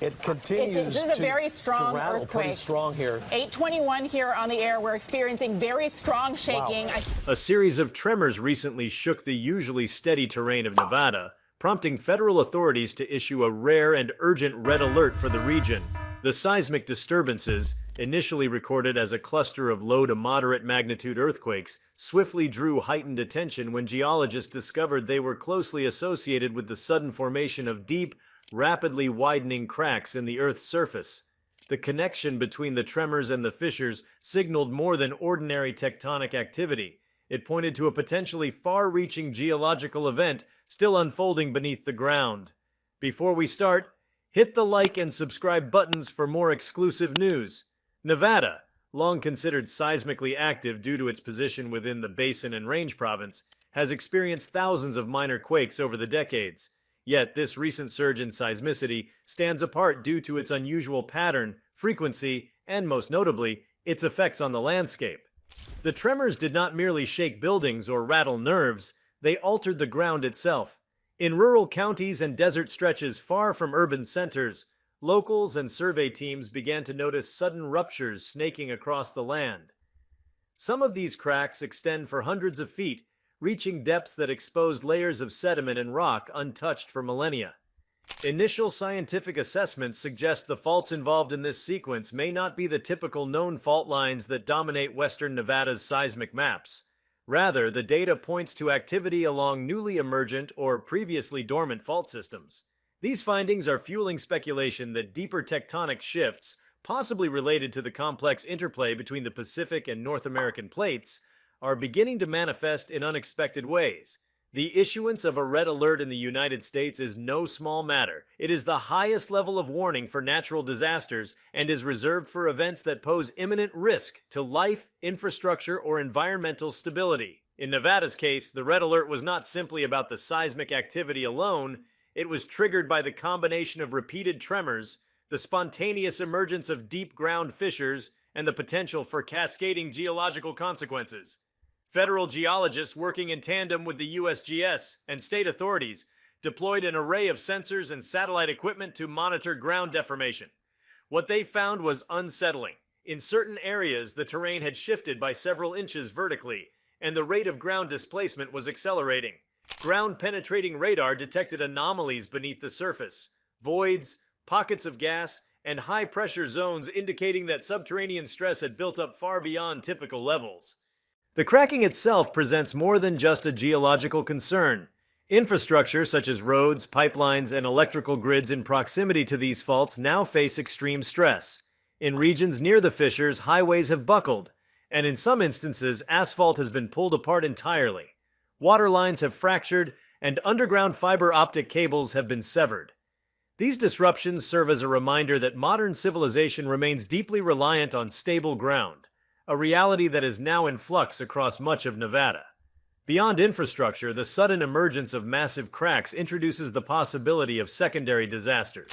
It continues this is a very strong to rattle earthquake. pretty strong here. 8:21 here on the air. We're experiencing very strong shaking. Wow. A series of tremors recently shook the usually steady terrain of Nevada, prompting federal authorities to issue a rare and urgent red alert for the region. The seismic disturbances, initially recorded as a cluster of low to moderate magnitude earthquakes, swiftly drew heightened attention when geologists discovered they were closely associated with the sudden formation of deep, rapidly widening cracks in the Earth's surface. The connection between the tremors and the fissures signaled more than ordinary tectonic activity. It pointed to a potentially far-reaching geological event still unfolding beneath the ground. Before we start, hit the like and subscribe buttons for more exclusive news. Nevada, long considered seismically active due to its position within the Basin and Range Province, has experienced thousands of minor quakes over the decades. Yet this recent surge in seismicity stands apart due to its unusual pattern, frequency, and most notably, its effects on the landscape. The tremors did not merely shake buildings or rattle nerves, they altered the ground itself. In rural counties and desert stretches far from urban centers, locals and survey teams began to notice sudden ruptures snaking across the land. Some of these cracks extend for hundreds of feet, reaching depths that exposed layers of sediment and rock untouched for millennia. Initial scientific assessments suggest the faults involved in this sequence may not be the typical known fault lines that dominate western Nevada's seismic maps. Rather, the data points to activity along newly emergent or previously dormant fault systems. These findings are fueling speculation that deeper tectonic shifts, possibly related to the complex interplay between the Pacific and North American plates, are beginning to manifest in unexpected ways. The issuance of a red alert in the United States is no small matter. It is the highest level of warning for natural disasters and is reserved for events that pose imminent risk to life, infrastructure, or environmental stability. In Nevada's case, the red alert was not simply about the seismic activity alone. It was triggered by the combination of repeated tremors, the spontaneous emergence of deep ground fissures, and the potential for cascading geological consequences. Federal geologists working in tandem with the USGS and state authorities deployed an array of sensors and satellite equipment to monitor ground deformation. What they found was unsettling. In certain areas, the terrain had shifted by several inches vertically, and the rate of ground displacement was accelerating. Ground-penetrating radar detected anomalies beneath the surface, voids, pockets of gas, and high-pressure zones indicating that subterranean stress had built up far beyond typical levels. The cracking itself presents more than just a geological concern. Infrastructure such as roads, pipelines, and electrical grids in proximity to these faults now face extreme stress. In regions near the fissures, highways have buckled, and in some instances, asphalt has been pulled apart entirely. Water lines have fractured, and underground fiber optic cables have been severed. These disruptions serve as a reminder that modern civilization remains deeply reliant on stable ground, a reality that is now in flux across much of Nevada. Beyond infrastructure, the sudden emergence of massive cracks introduces the possibility of secondary disasters.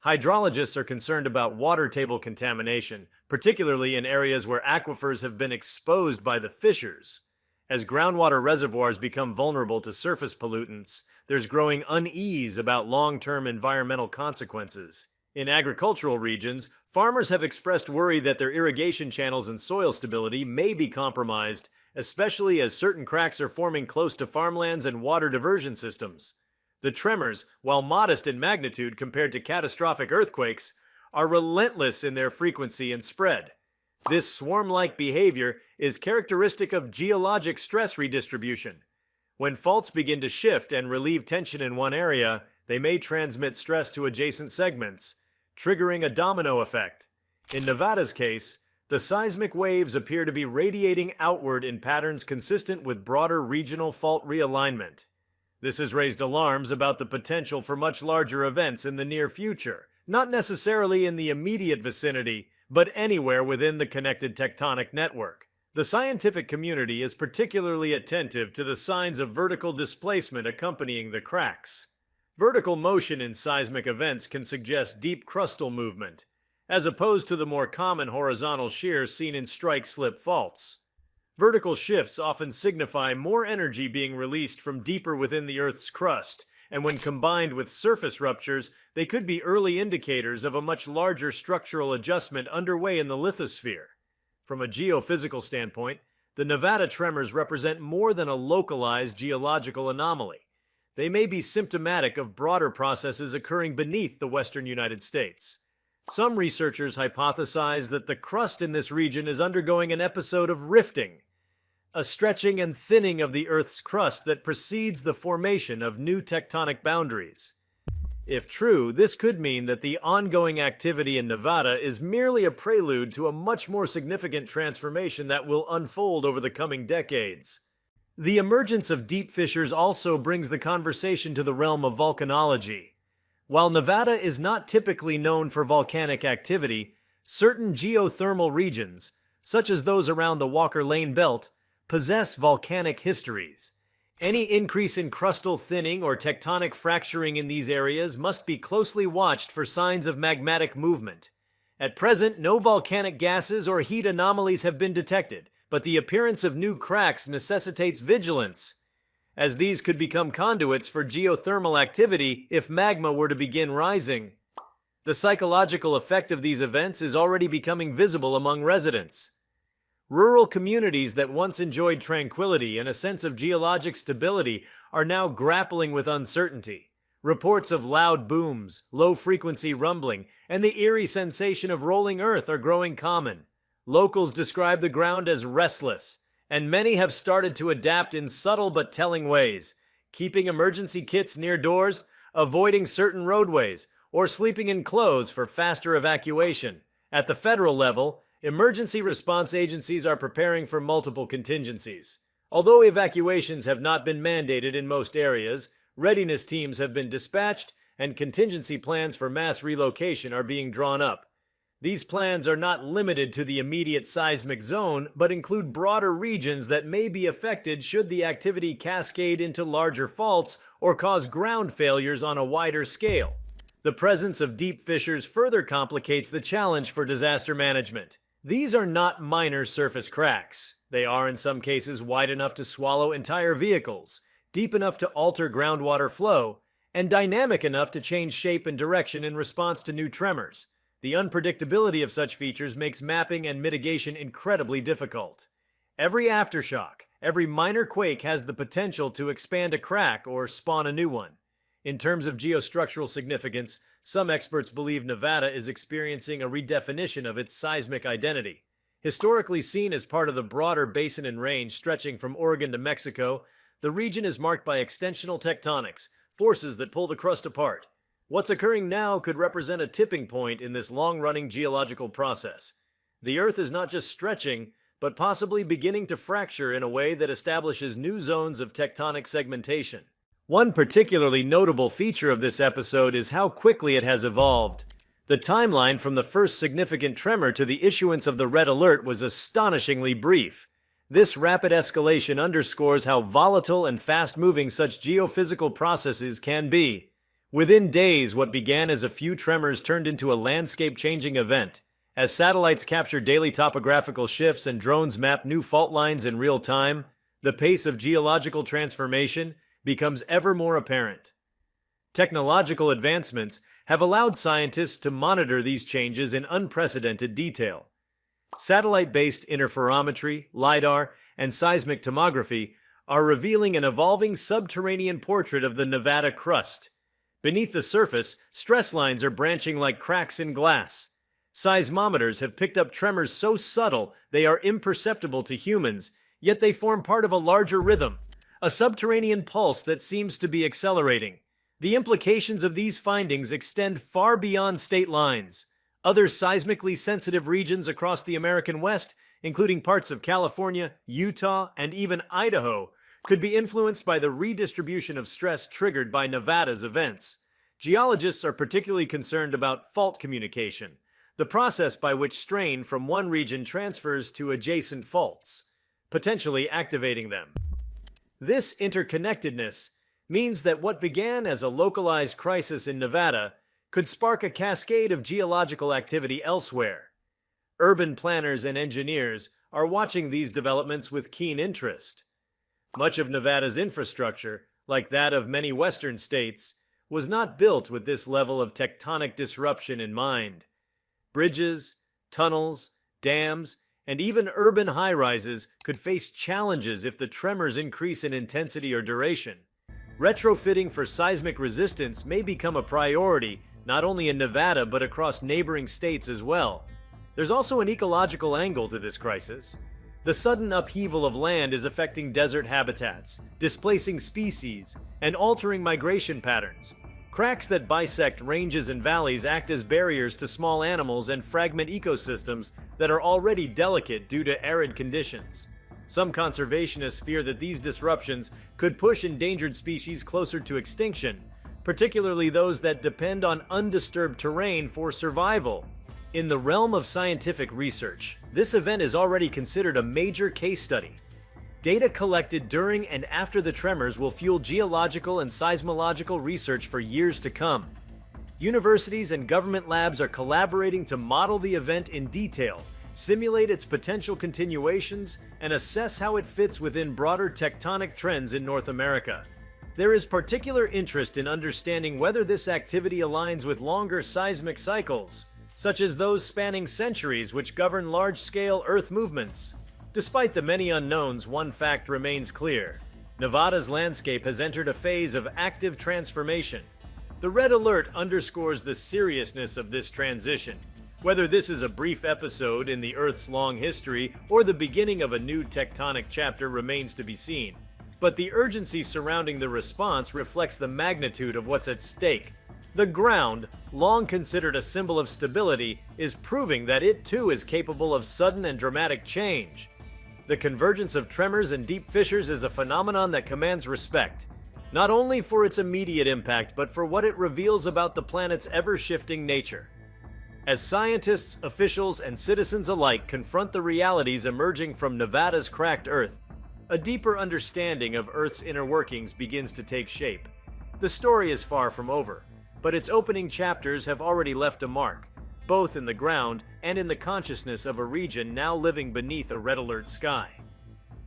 Hydrologists are concerned about water table contamination, particularly in areas where aquifers have been exposed by the fissures. As groundwater reservoirs become vulnerable to surface pollutants, there's growing unease about long-term environmental consequences. In agricultural regions, farmers have expressed worry that their irrigation channels and soil stability may be compromised, especially as certain cracks are forming close to farmlands and water diversion systems. The tremors, while modest in magnitude compared to catastrophic earthquakes, are relentless in their frequency and spread. This swarm-like behavior is characteristic of geologic stress redistribution. When faults begin to shift and relieve tension in one area, they may transmit stress to adjacent segments, triggering a domino effect. In Nevada's case, the seismic waves appear to be radiating outward in patterns consistent with broader regional fault realignment. This has raised alarms about the potential for much larger events in the near future, not necessarily in the immediate vicinity, but anywhere within the connected tectonic network. The scientific community is particularly attentive to the signs of vertical displacement accompanying the cracks. Vertical motion in seismic events can suggest deep crustal movement, as opposed to the more common horizontal shear seen in strike-slip faults. Vertical shifts often signify more energy being released from deeper within the Earth's crust, and when combined with surface ruptures, they could be early indicators of a much larger structural adjustment underway in the lithosphere. From a geophysical standpoint, the Nevada tremors represent more than a localized geological anomaly. They may be symptomatic of broader processes occurring beneath the western United States. Some researchers hypothesize that the crust in this region is undergoing an episode of rifting, a stretching and thinning of the Earth's crust that precedes the formation of new tectonic boundaries. If true, this could mean that the ongoing activity in Nevada is merely a prelude to a much more significant transformation that will unfold over the coming decades. The emergence of deep fissures also brings the conversation to the realm of volcanology. While Nevada is not typically known for volcanic activity, certain geothermal regions, such as those around the Walker Lane Belt, possess volcanic histories. Any increase in crustal thinning or tectonic fracturing in these areas must be closely watched for signs of magmatic movement. At present, no volcanic gases or heat anomalies have been detected, but the appearance of new cracks necessitates vigilance, as these could become conduits for geothermal activity if magma were to begin rising. The psychological effect of these events is already becoming visible among residents. Rural communities that once enjoyed tranquility and a sense of geologic stability are now grappling with uncertainty. Reports of loud booms, low-frequency rumbling, and the eerie sensation of rolling earth are growing common. Locals describe the ground as restless, and many have started to adapt in subtle but telling ways, keeping emergency kits near doors, avoiding certain roadways, or sleeping in clothes for faster evacuation. At the federal level, emergency response agencies are preparing for multiple contingencies. Although evacuations have not been mandated in most areas, readiness teams have been dispatched and contingency plans for mass relocation are being drawn up. These plans are not limited to the immediate seismic zone, but include broader regions that may be affected should the activity cascade into larger faults or cause ground failures on a wider scale. The presence of deep fissures further complicates the challenge for disaster management. These are not minor surface cracks. They are in some cases wide enough to swallow entire vehicles, deep enough to alter groundwater flow, and dynamic enough to change shape and direction in response to new tremors. The unpredictability of such features makes mapping and mitigation incredibly difficult. Every aftershock, every minor quake has the potential to expand a crack or spawn a new one. In terms of geostructural significance, some experts believe Nevada is experiencing a redefinition of its seismic identity. Historically seen as part of the broader basin and range stretching from Oregon to Mexico, the region is marked by extensional tectonics, forces that pull the crust apart. What's occurring now could represent a tipping point in this long-running geological process. The Earth is not just stretching, but possibly beginning to fracture in a way that establishes new zones of tectonic segmentation. One particularly notable feature of this episode is how quickly it has evolved. The timeline from the first significant tremor to the issuance of the red alert was astonishingly brief. This rapid escalation underscores how volatile and fast-moving such geophysical processes can be. Within days, what began as a few tremors turned into a landscape-changing event. As satellites capture daily topographical shifts and drones map new fault lines in real time, the pace of geological transformation becomes ever more apparent. Technological advancements have allowed scientists to monitor these changes in unprecedented detail. Satellite-based interferometry, LiDAR, and seismic tomography are revealing an evolving subterranean portrait of the Nevada crust. Beneath the surface, stress lines are branching like cracks in glass. Seismometers have picked up tremors so subtle they are imperceptible to humans, yet they form part of a larger rhythm, a subterranean pulse that seems to be accelerating. The implications of these findings extend far beyond state lines. Other seismically sensitive regions across the American West, including parts of California, Utah, and even Idaho, could be influenced by the redistribution of stress triggered by Nevada's events. Geologists are particularly concerned about fault communication, the process by which strain from one region transfers to adjacent faults, potentially activating them. This interconnectedness means that what began as a localized crisis in Nevada could spark a cascade of geological activity elsewhere. Urban planners and engineers are watching these developments with keen interest. Much of Nevada's infrastructure, like that of many Western states, was not built with this level of tectonic disruption in mind. Bridges, tunnels, dams, and even urban high-rises could face challenges if the tremors increase in intensity or duration. Retrofitting for seismic resistance may become a priority, not only in Nevada but across neighboring states as well. There's also an ecological angle to this crisis. The sudden upheaval of land is affecting desert habitats, displacing species, and altering migration patterns. Cracks that bisect ranges and valleys act as barriers to small animals and fragment ecosystems that are already delicate due to arid conditions. Some conservationists fear that these disruptions could push endangered species closer to extinction, particularly those that depend on undisturbed terrain for survival. In the realm of scientific research, this event is already considered a major case study. Data collected during and after the tremors will fuel geological and seismological research for years to come. Universities and government labs are collaborating to model the event in detail, simulate its potential continuations, and assess how it fits within broader tectonic trends in North America. There is particular interest in understanding whether this activity aligns with longer seismic cycles, such as those spanning centuries which govern large-scale Earth movements. Despite the many unknowns, one fact remains clear. Nevada's landscape has entered a phase of active transformation. The red alert underscores the seriousness of this transition. Whether this is a brief episode in the Earth's long history or the beginning of a new tectonic chapter remains to be seen. But the urgency surrounding the response reflects the magnitude of what's at stake. The ground, long considered a symbol of stability, is proving that it too is capable of sudden and dramatic change. The convergence of tremors and deep fissures is a phenomenon that commands respect, not only for its immediate impact but for what it reveals about the planet's ever-shifting nature. As scientists, officials, and citizens alike confront the realities emerging from Nevada's cracked Earth, a deeper understanding of Earth's inner workings begins to take shape. The story is far from over, but its opening chapters have already left a mark, both in the ground and in the consciousness of a region now living beneath a red alert sky.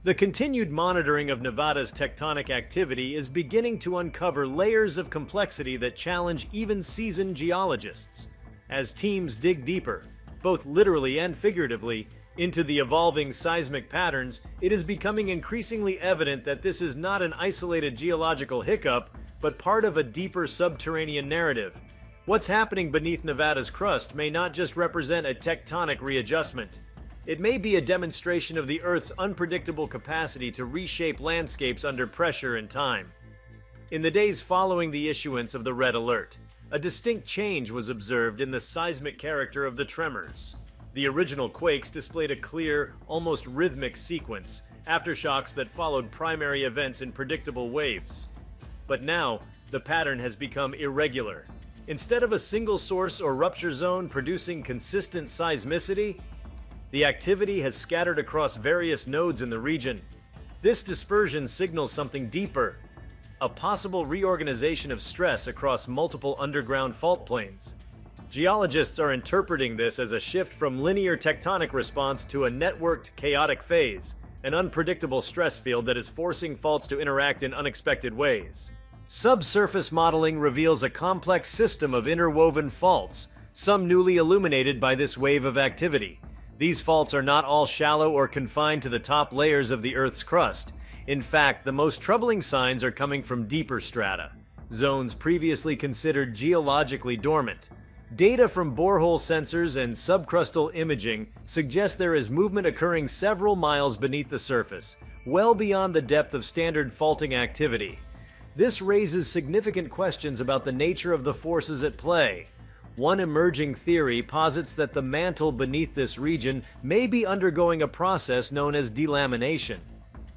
The continued monitoring of Nevada's tectonic activity is beginning to uncover layers of complexity that challenge even seasoned geologists. As teams dig deeper, both literally and figuratively, into the evolving seismic patterns, it is becoming increasingly evident that this is not an isolated geological hiccup, but part of a deeper subterranean narrative. What's happening beneath Nevada's crust may not just represent a tectonic readjustment. It may be a demonstration of the Earth's unpredictable capacity to reshape landscapes under pressure and time. In the days following the issuance of the red alert, a distinct change was observed in the seismic character of the tremors. The original quakes displayed a clear, almost rhythmic sequence, aftershocks that followed primary events in predictable waves. But now, the pattern has become irregular. Instead of a single source or rupture zone producing consistent seismicity, the activity has scattered across various nodes in the region. This dispersion signals something deeper, a possible reorganization of stress across multiple underground fault planes. Geologists are interpreting this as a shift from linear tectonic response to a networked, chaotic phase, an unpredictable stress field that is forcing faults to interact in unexpected ways. Subsurface modeling reveals a complex system of interwoven faults, some newly illuminated by this wave of activity. These faults are not all shallow or confined to the top layers of the Earth's crust. In fact, the most troubling signs are coming from deeper strata, zones previously considered geologically dormant. Data from borehole sensors and subcrustal imaging suggest there is movement occurring several miles beneath the surface, well beyond the depth of standard faulting activity. This raises significant questions about the nature of the forces at play. One emerging theory posits that the mantle beneath this region may be undergoing a process known as delamination.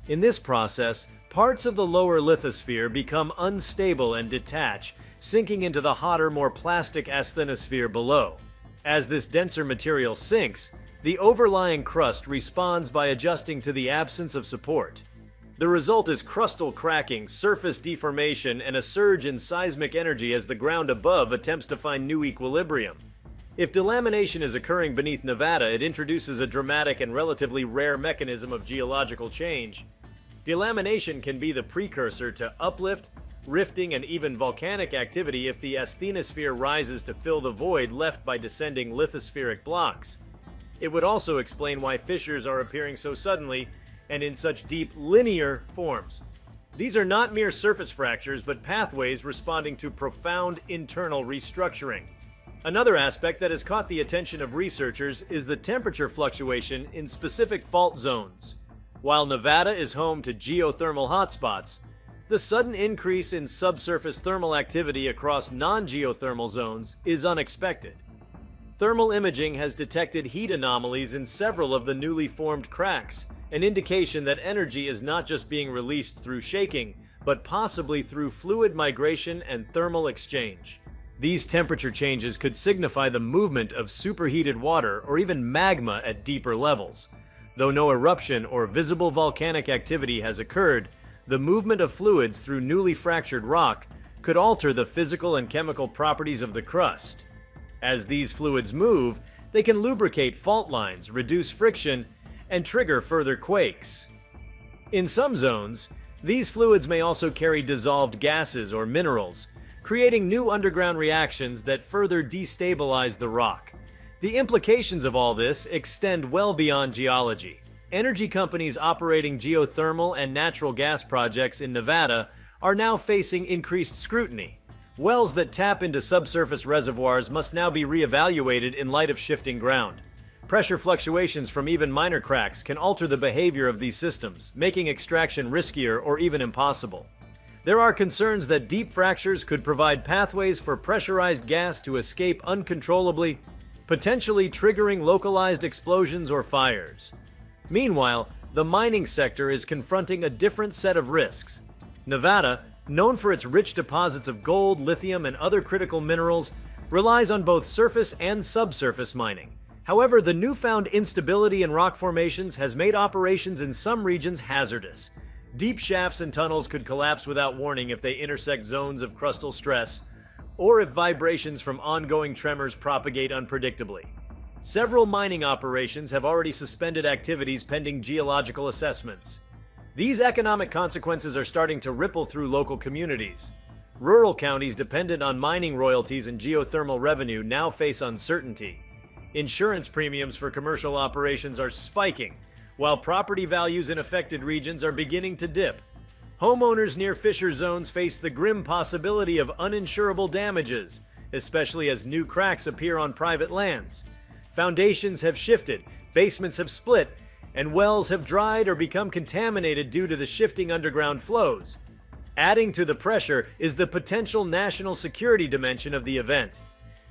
In this process, parts of the lower lithosphere become unstable and detach, sinking into the hotter, more plastic asthenosphere below. As this denser material sinks, the overlying crust responds by adjusting to the absence of support. The result is crustal cracking, surface deformation, and a surge in seismic energy as the ground above attempts to find new equilibrium. If delamination is occurring beneath Nevada, it introduces a dramatic and relatively rare mechanism of geological change. Delamination can be the precursor to uplift, rifting, and even volcanic activity if the asthenosphere rises to fill the void left by descending lithospheric blocks. It would also explain why fissures are appearing so suddenly and in such deep linear forms. These are not mere surface fractures, but pathways responding to profound internal restructuring. Another aspect that has caught the attention of researchers is the temperature fluctuation in specific fault zones. While Nevada is home to geothermal hotspots, the sudden increase in subsurface thermal activity across non-geothermal zones is unexpected. Thermal imaging has detected heat anomalies in several of the newly formed cracks, an indication that energy is not just being released through shaking, but possibly through fluid migration and thermal exchange. These temperature changes could signify the movement of superheated water or even magma at deeper levels. Though no eruption or visible volcanic activity has occurred, the movement of fluids through newly fractured rock could alter the physical and chemical properties of the crust. As these fluids move, they can lubricate fault lines, reduce friction, and trigger further quakes. In some zones, these fluids may also carry dissolved gases or minerals, creating new underground reactions that further destabilize the rock. The implications of all this extend well beyond geology. Energy companies operating geothermal and natural gas projects in Nevada are now facing increased scrutiny. Wells that tap into subsurface reservoirs must now be reevaluated in light of shifting ground. Pressure fluctuations from even minor cracks can alter the behavior of these systems, making extraction riskier or even impossible. There are concerns that deep fractures could provide pathways for pressurized gas to escape uncontrollably, potentially triggering localized explosions or fires. Meanwhile, the mining sector is confronting a different set of risks. Nevada, known for its rich deposits of gold, lithium, and other critical minerals, relies on both surface and subsurface mining. However, the newfound instability in rock formations has made operations in some regions hazardous. Deep shafts and tunnels could collapse without warning if they intersect zones of crustal stress, or if vibrations from ongoing tremors propagate unpredictably. Several mining operations have already suspended activities pending geological assessments. These economic consequences are starting to ripple through local communities. Rural counties dependent on mining royalties and geothermal revenue now face uncertainty. Insurance premiums for commercial operations are spiking, while property values in affected regions are beginning to dip. Homeowners near fissure zones face the grim possibility of uninsurable damages, especially as new cracks appear on private lands. Foundations have shifted, basements have split, and wells have dried or become contaminated due to the shifting underground flows. Adding to the pressure is the potential national security dimension of the event.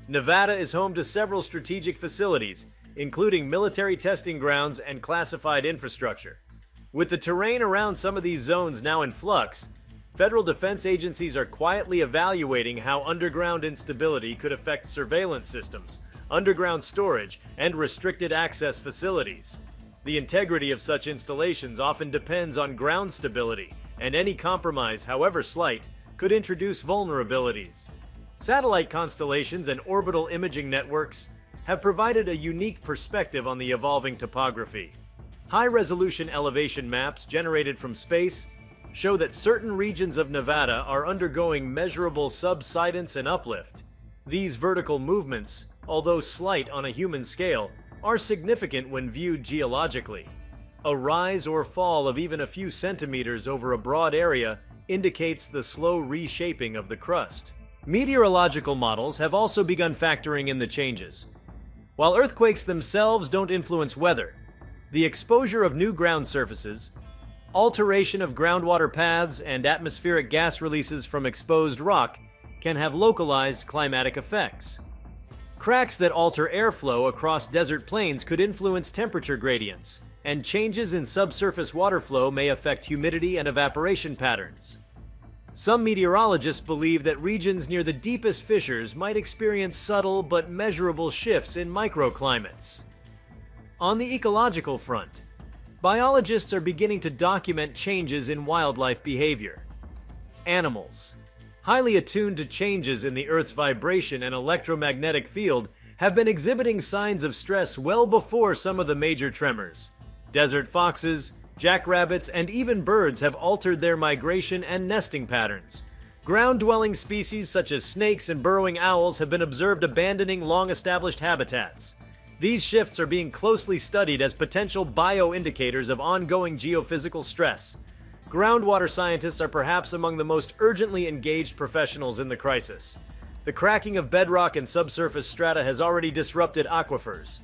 Nevada is home to several strategic facilities, including military testing grounds and classified infrastructure. With the terrain around some of these zones now in flux, federal defense agencies are quietly evaluating how underground instability could affect surveillance systems, underground storage, and restricted access facilities. The integrity of such installations often depends on ground stability, and any compromise, however slight, could introduce vulnerabilities. Satellite constellations and orbital imaging networks have provided a unique perspective on the evolving topography. High-resolution elevation maps generated from space show that certain regions of Nevada are undergoing measurable subsidence and uplift. These vertical movements, although slight on a human scale, are significant when viewed geologically. A rise or fall of even a few centimeters over a broad area indicates the slow reshaping of the crust. Meteorological models have also begun factoring in the changes. While earthquakes themselves don't influence weather, the exposure of new ground surfaces, alteration of groundwater paths, and atmospheric gas releases from exposed rock can have localized climatic effects. Cracks that alter airflow across desert plains could influence temperature gradients, and changes in subsurface water flow may affect humidity and evaporation patterns. Some meteorologists believe that regions near the deepest fissures might experience subtle but measurable shifts in microclimates. On the ecological front, biologists are beginning to document changes in wildlife behavior. Animals, highly attuned to changes in the Earth's vibration and electromagnetic field, have been exhibiting signs of stress well before some of the major tremors. Desert foxes, Jackrabbits and even birds have altered their migration and nesting patterns. Ground-dwelling species such as snakes and burrowing owls have been observed abandoning long-established habitats. These shifts are being closely studied as potential bioindicators of ongoing geophysical stress. Groundwater scientists are perhaps among the most urgently engaged professionals in the crisis. The cracking of bedrock and subsurface strata has already disrupted aquifers,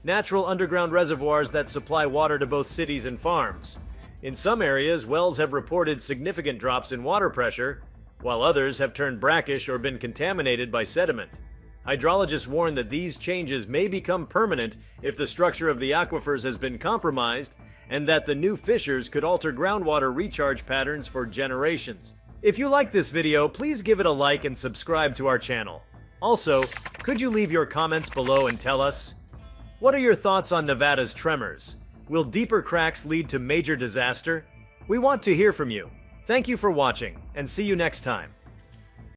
natural underground reservoirs that supply water to both cities and farms. In some areas, wells have reported significant drops in water pressure, while others have turned brackish or been contaminated by sediment. Hydrologists warn that these changes may become permanent if the structure of the aquifers has been compromised, and that the new fissures could alter groundwater recharge patterns for generations. If you like this video, please give it a like and subscribe to our channel. Also, could you leave your comments below and tell us, what are your thoughts on Nevada's tremors? Will deeper cracks lead to major disaster? We want to hear from you. Thank you for watching, and see you next time.